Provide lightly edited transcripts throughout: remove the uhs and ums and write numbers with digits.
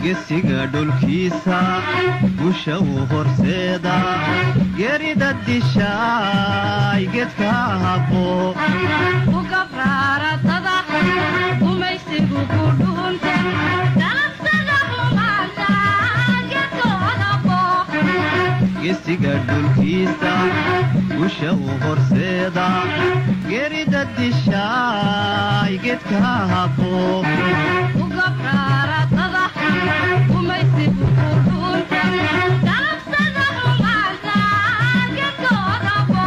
gesiga dhulkiisa gusha uu horseeda geerida dishaay geedka habo u gabraaratada gumaysigu ku dhuunta dalabsada xumaanta geedkooda bo gesiga dhulkiisa gusha uu horseeda geerida dishaay geedka habo u gabraaratada gumaysigu ku dhuunta dalabsada xumaanta geedkooda bo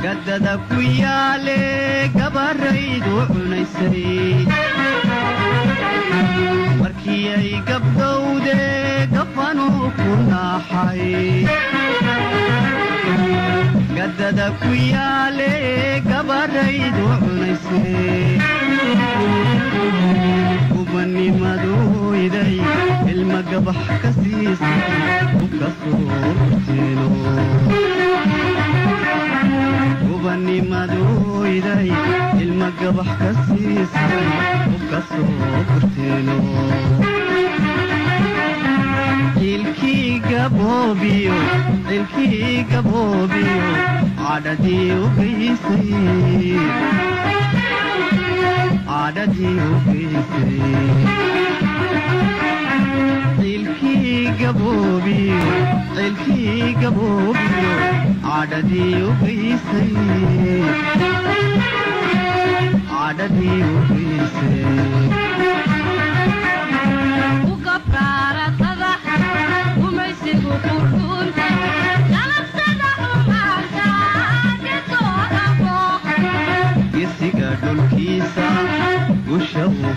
gadada ku yaale gabaraydu cunaysay markii ay gabdhowde gafanu ku naaxay gadada ku yaale gabaraydu cunaysay gubannimadu iday ilma gabax ka siisay u ka soo horteeno gubannimadu iday ilma gabax ka siisay u ka soo horteeno ilkii gaboobiyo cadhadii u geysay cadhadii u geysay ilkii gaboobiyo cadhadii u geysay cadhadii u geysay u gabraaratada gumaysigu ku dhuunta dalabsada xumaanta geedkooda bo gesiga dhulkiisa gusha uu